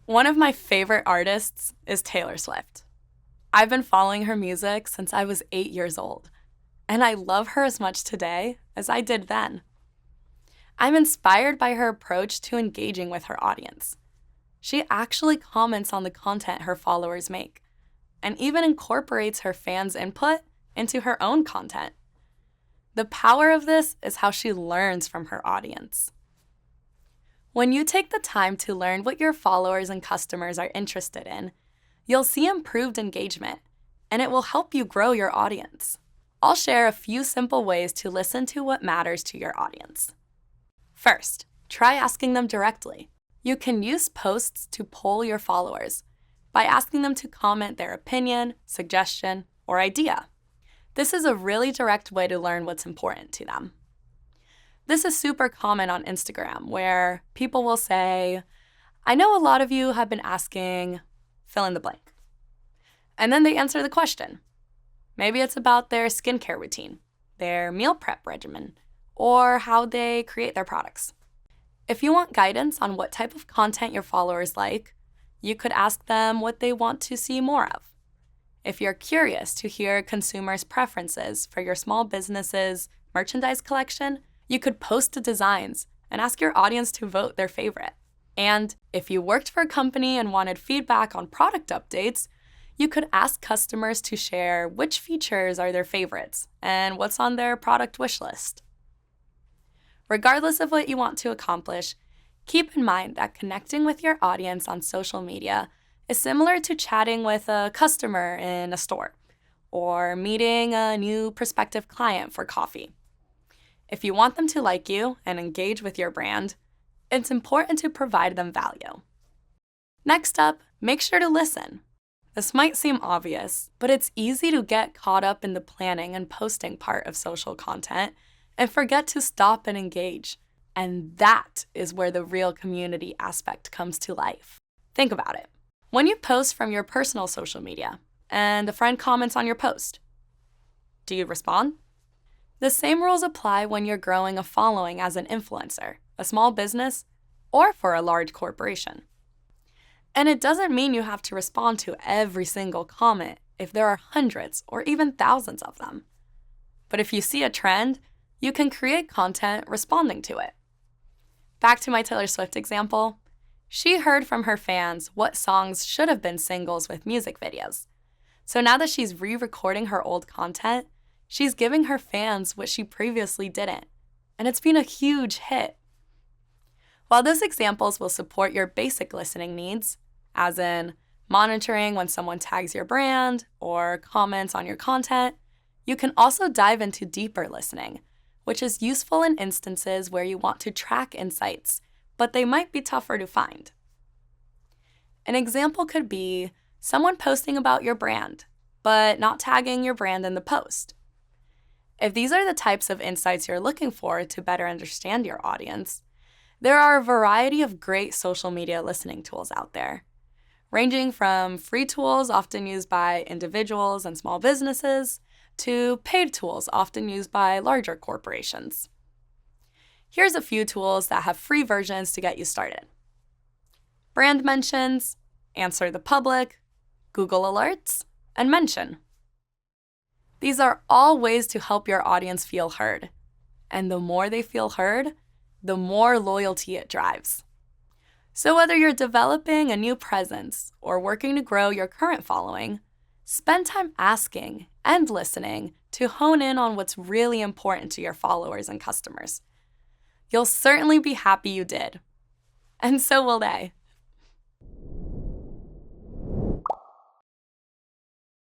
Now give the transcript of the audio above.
One of my favorite artists is Taylor Swift. I've been following her music since I was 8 years old, and I love her as much today as I did then. I'm inspired by her approach to engaging with her audience. She actually comments on the content her followers make, and even incorporates her fans' input into her own content. The power of this is how she learns from her audience. When you take the time to learn what your followers and customers are interested in, you'll see improved engagement, and it will help you grow your audience. I'll share a few simple ways to listen to what matters to your audience. First, try asking them directly. You can use posts to poll your followers by asking them to comment their opinion, suggestion, or idea. This is a really direct way to learn what's important to them. This is super common on Instagram, where people will say, "I know a lot of you have been asking fill in the blank." And then they answer the question. Maybe it's about their skincare routine, their meal prep regimen, or how they create their products. If you want guidance on what type of content your followers like, you could ask them what they want to see more of. If you're curious to hear consumers' preferences for your small business's merchandise collection, you could post the designs and ask your audience to vote their favorite. And if you worked for a company and wanted feedback on product updates, you could ask customers to share which features are their favorites and what's on their product wish list. Regardless of what you want to accomplish, keep in mind that connecting with your audience on social media is similar to chatting with a customer in a store or meeting a new prospective client for coffee. If you want them to like you and engage with your brand, it's important to provide them value. Next up, make sure to listen. This might seem obvious, but it's easy to get caught up in the planning and posting part of social content and forget to stop and engage. And that is where the real community aspect comes to life. Think about it. When you post from your personal social media and a friend comments on your post, do you respond? The same rules apply when you're growing a following as an influencer, a small business, or for a large corporation. And it doesn't mean you have to respond to every single comment if there are hundreds or even thousands of them. But if you see a trend, you can create content responding to it. Back to my Taylor Swift example, she heard from her fans what songs should have been singles with music videos. So now that she's re-recording her old content, she's giving her fans what she previously didn't, and it's been a huge hit. While those examples will support your basic listening needs, as in monitoring when someone tags your brand or comments on your content, you can also dive into deeper listening, which is useful in instances where you want to track insights, but they might be tougher to find. An example could be someone posting about your brand, but not tagging your brand in the post. If these are the types of insights you're looking for to better understand your audience, there are a variety of great social media listening tools out there, ranging from free tools often used by individuals and small businesses to paid tools often used by larger corporations. Here's a few tools that have free versions to get you started. Brand Mentions, Answer the Public, Google Alerts, and Mention. These are all ways to help your audience feel heard. And the more they feel heard, the more loyalty it drives. So whether you're developing a new presence or working to grow your current following, spend time asking and listening to hone in on what's really important to your followers and customers. You'll certainly be happy you did. And so will they.